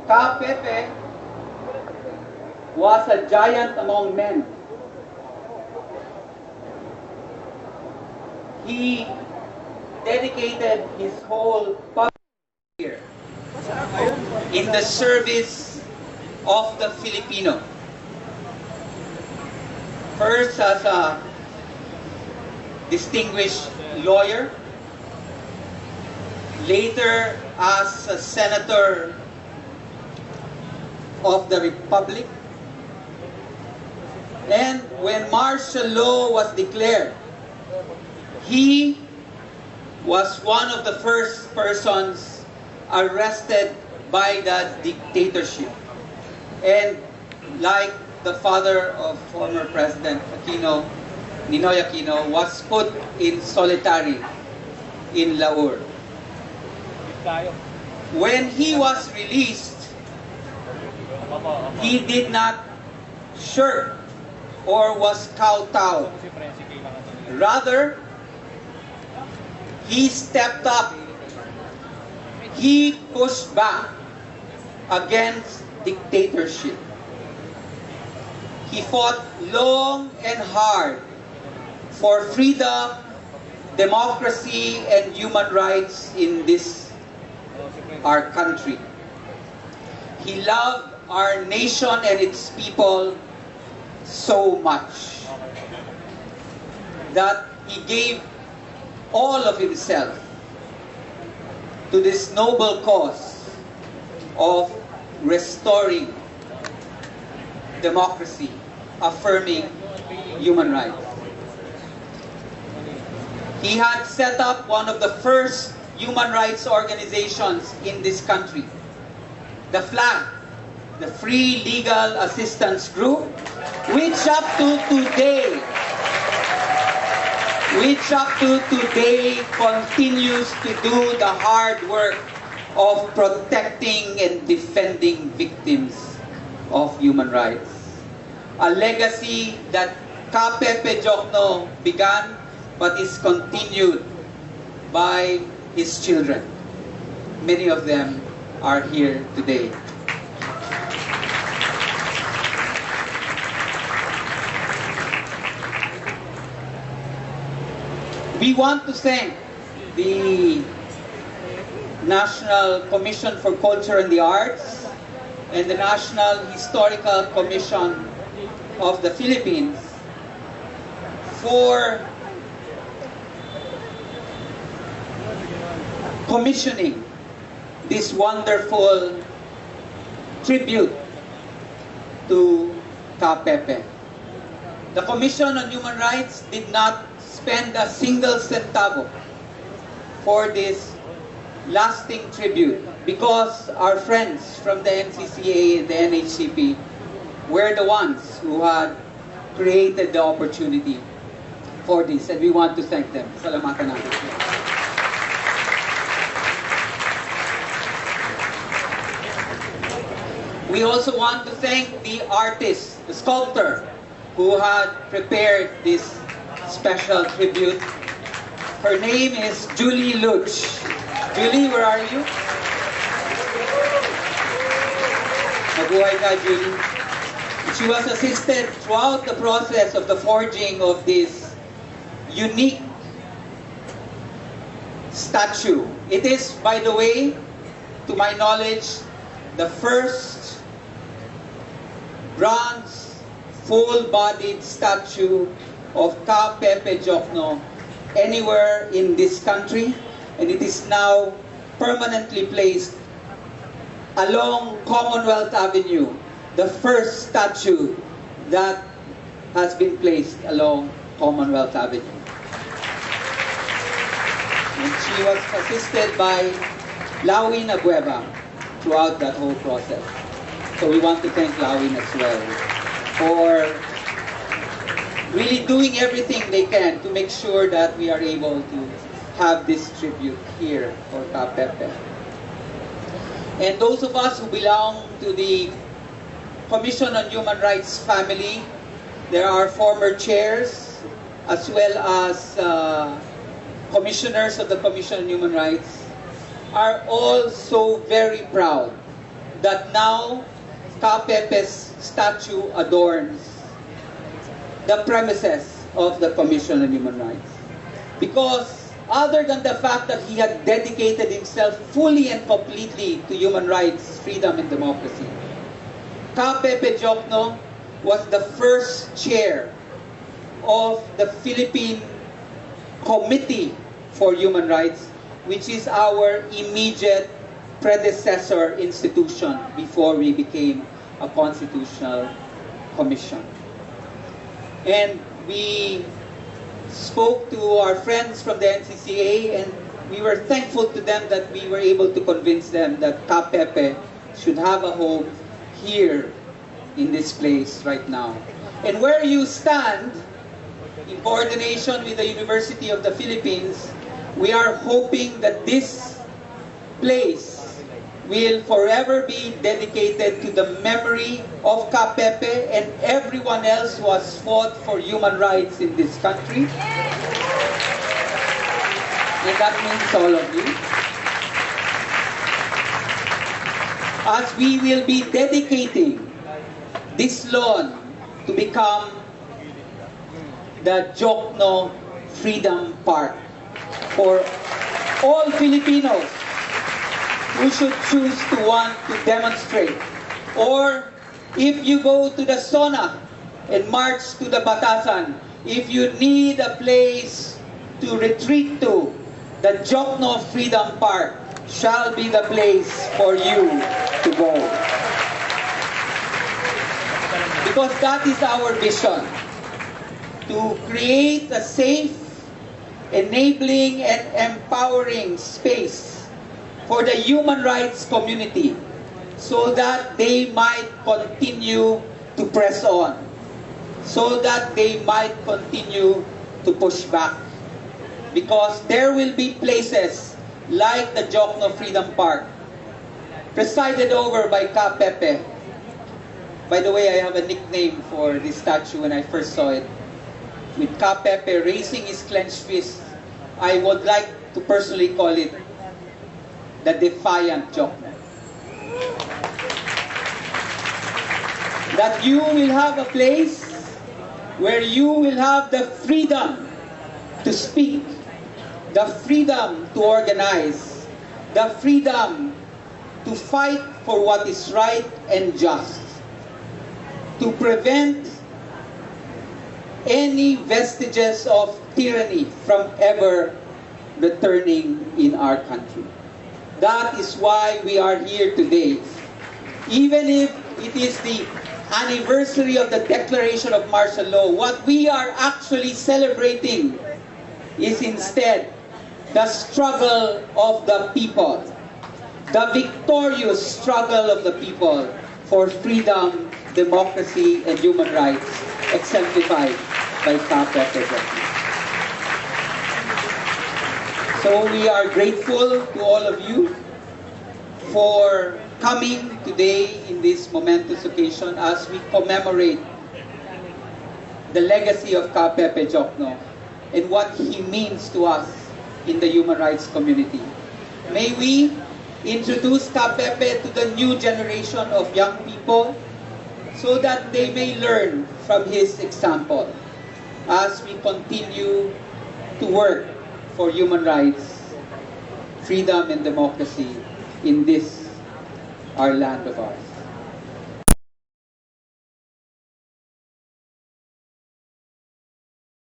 Ka Pepe was a giant among men. He dedicated his whole public career in the service of the Filipino. First as a distinguished lawyer, later as a senator of the Republic, and when martial law was declared, he was one of the first persons arrested by the dictatorship. And like the father of former President Aquino, Ninoy Aquino, was put in solitary in Laur. When he was released, he did not shirk or was kowtowed. Rather, he stepped up. He pushed back against dictatorship. He fought long and hard for freedom, democracy, and human rights in our country. He loved our nation and its people so much that he gave all of himself to this noble cause of restoring democracy, affirming human rights. He had set up one of the first human rights organizations in this country, the FLAG, the Free Legal Assistance Group, which up to today continues to do the hard work of protecting and defending victims of human rights. A legacy that Ka Pepe Diokno began but is continued by his children. Many of them are here today. We want to thank the National Commission for Culture and the Arts and the National Historical Commission of the Philippines for commissioning this wonderful tribute to Ka Pepe. The Commission on Human Rights did not spend a single centavo for this lasting tribute because our friends from the NCCA and the NHCP were the ones who had created the opportunity for this, and we want to thank them. Salamatan natin. We also want to thank the artist, the sculptor, who had prepared this special tribute. Her name is Julie Luch. Julie, where are you? Mabuhay ka, Julie. She was assisted throughout the process of the forging of this unique statue. It is, by the way, to my knowledge, the first bronze, full-bodied statue of Ka Pepe Diokno anywhere in this country, and it is now permanently placed along Commonwealth Avenue, the first statue that has been placed along Commonwealth Avenue. And she was assisted by Lawin Abueva throughout that whole process. So we want to thank Lawin as well for really doing everything they can to make sure that we are able to have this tribute here for Ka Pepe. And those of us who belong to the Commission on Human Rights family, there are former chairs as well as commissioners of the Commission on Human Rights, are all so very proud that now Ka Pepe's statue adorns the premises of the Commission on Human Rights. Because other than the fact that he had dedicated himself fully and completely to human rights, freedom, and democracy, Ka Pepe Diokno was the first chair of the Philippine Committee for Human Rights, which is our immediate predecessor institution before we became a constitutional commission. And we spoke to our friends from the NCCA, and we were thankful to them that we were able to convince them that Ka Pepe should have a home here in this place right now. And where you stand, in coordination with the University of the Philippines, we are hoping that this place will forever be dedicated to the memory of Ka Pepe and everyone else who has fought for human rights in this country. And that means all of you. As we will be dedicating this lawn to become the Diokno Freedom Park for all Filipinos who should choose to want to demonstrate. Or if you go to the SONA and march to the Batasan, if you need a place to retreat to, the Diokno Freedom Park shall be the place for you to go. Because that is our vision, to create a safe, enabling, and empowering space for the human rights community so that they might continue to press on, so that they might continue to push back. Because there will be places like the Diokno Freedom Park, presided over by Ka Pepe. By the way, I have a nickname for this statue when I first saw it. With Ka Pepe raising his clenched fist, I would like to personally call it the Defiant Diokno. That you will have a place where you will have the freedom to speak, the freedom to organize, the freedom to fight for what is right and just, to prevent any vestiges of tyranny from ever returning in our country. That is why we are here today. Even if it is the anniversary of the declaration of martial law, what we are actually celebrating is instead the struggle of the people, the victorious struggle of the people for freedom, democracy, and human rights, exemplified by Ka Pepe Diokno. So we are grateful to all of you for coming today in this momentous occasion as we commemorate the legacy of Ka Pepe Diokno and what he means to us in the human rights community. May we introduce Ka Pepe to the new generation of young people so that they may learn from his example as we continue to work for human rights, freedom, and democracy in this, our land of ours.